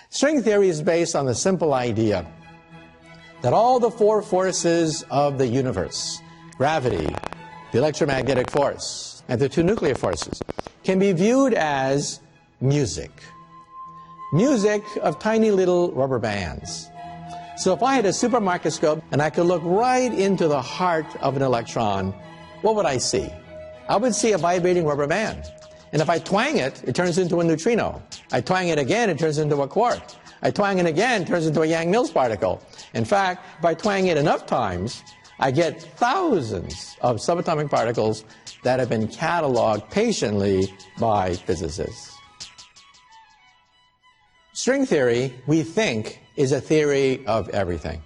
String theory is based on the simple idea that all the four forces of the universe, gravity, the electromagnetic force, and the two nuclear forces, can be viewed as music. Music of tiny little rubber bands. So if I had a super microscope and I could look right into the heart of an electron, what would I see? I would see a vibrating rubber band. And if I twang it, it turns into a neutrino. I twang it again, it turns into a quark. I twang it again, it turns into a Yang-Mills particle. In fact, if I twang it enough times, I get thousands of subatomic particles that have been cataloged patiently by physicists. String theory, we think, is a theory of everything.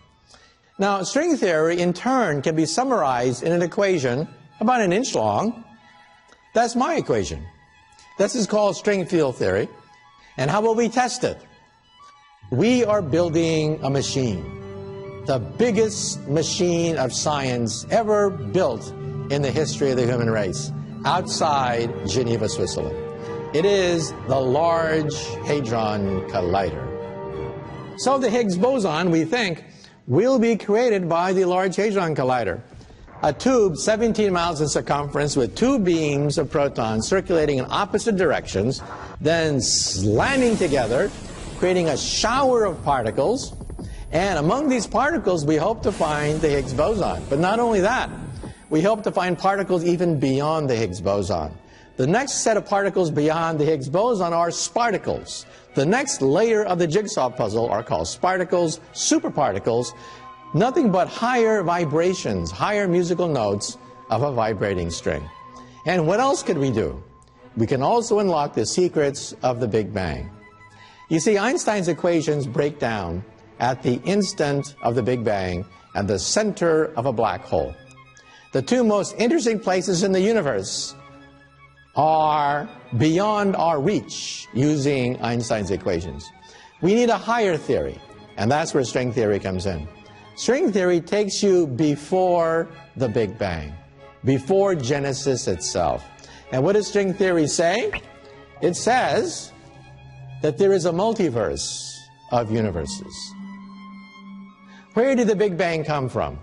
Now, string theory, in turn, can be summarized in an equation about an inch long. That's my equation. This is called string field theory. And how will we test it? We are building a machine, the biggest machine of science ever built in the history of the human race, outside Geneva, Switzerland. It is the Large Hadron Collider. So the Higgs boson, we think, will be created by the Large Hadron Collider. A tube 17 miles in circumference with two beams of protons circulating in opposite directions, then slamming together, creating a shower of particles. And among these particles, we hope to find the Higgs boson. But not only that, we hope to find particles even beyond the Higgs boson. The next set of particles beyond the Higgs boson are sparticles. The next layer of the jigsaw puzzle are called sparticles, superparticles, nothing but higher vibrations, higher musical notes of a vibrating string. And what else could we do? We can also unlock the secrets of the Big Bang. You see, Einstein's equations break down at the instant of the Big Bang and the center of a black hole. The two most interesting places in the universe are beyond our reach using Einstein's equations. We need a higher theory, and that's where string theory comes in. String theory takes you before the Big Bang, before Genesis itself. And what does string theory say? It says that there is a multiverse of universes. Where did the Big Bang come from?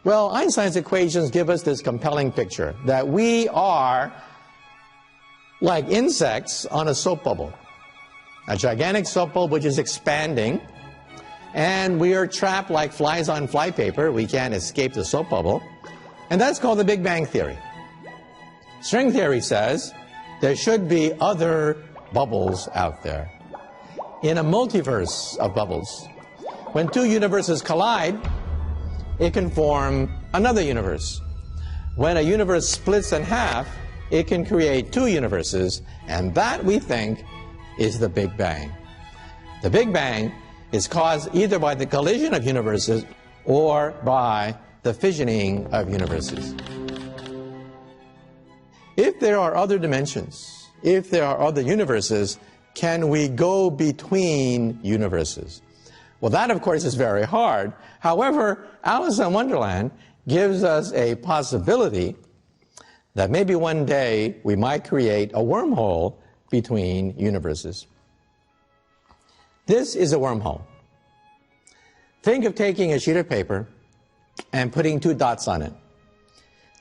Well, Einstein's equations give us this compelling picture that we are like insects on a soap bubble, a gigantic soap bubble which is expanding, and we are trapped like flies on flypaper. We can't escape the soap bubble, and that's called the Big Bang theory. String theory says there should be other bubbles out there in a multiverse of bubbles. When two universes collide, it can form another universe. When a universe splits in half, it can create two universes, and that, we think, is the Big Bang. The Big Bang is caused either by the collision of universes or by the fissioning of universes. If there are other dimensions, if there are other universes, can we go between universes? Well, that, of course, is very hard. However, Alice in Wonderland gives us a possibility that maybe one day we might create a wormhole between universes. This is a wormhole. Think of taking a sheet of paper and putting two dots on it.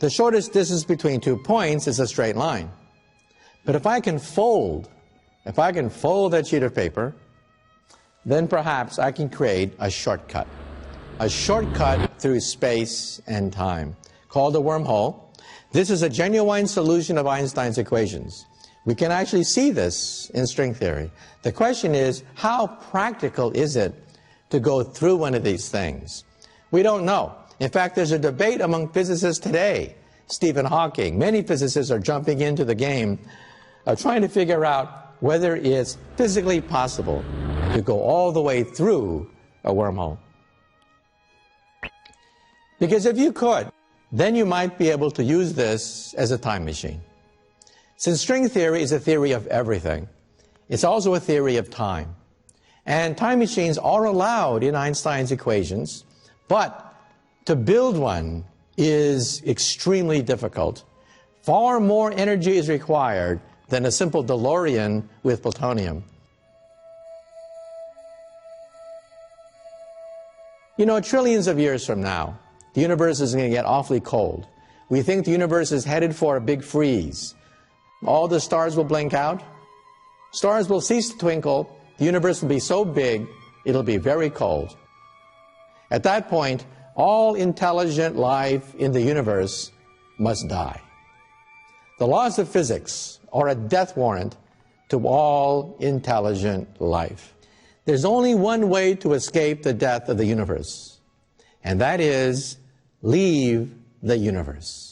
The shortest distance between 2 points is a straight line. But if I can fold that sheet of paper, then perhaps I can create a shortcut through space and time, called a wormhole. This is a genuine solution of Einstein's equations. We can actually see this in string theory. The question is, how practical is it to go through one of these things? We don't know. In fact, there's a debate among physicists today. Stephen Hawking, many physicists are jumping into the game of trying to figure out whether it's physically possible to go all the way through a wormhole. Because if you could, then you might be able to use this as a time machine. Since string theory is a theory of everything, it's also a theory of time. And time machines are allowed in Einstein's equations, but to build one is extremely difficult. Far more energy is required than a simple DeLorean with plutonium. You know, trillions of years from now, the universe is going to get awfully cold. We think the universe is headed for a big freeze. All the stars will blink out. Stars will cease to twinkle. The universe will be so big, it'll be very cold. At that point, all intelligent life in the universe must die. The laws of physics are a death warrant to all intelligent life. There's only one way to escape the death of the universe, and that is leave the universe.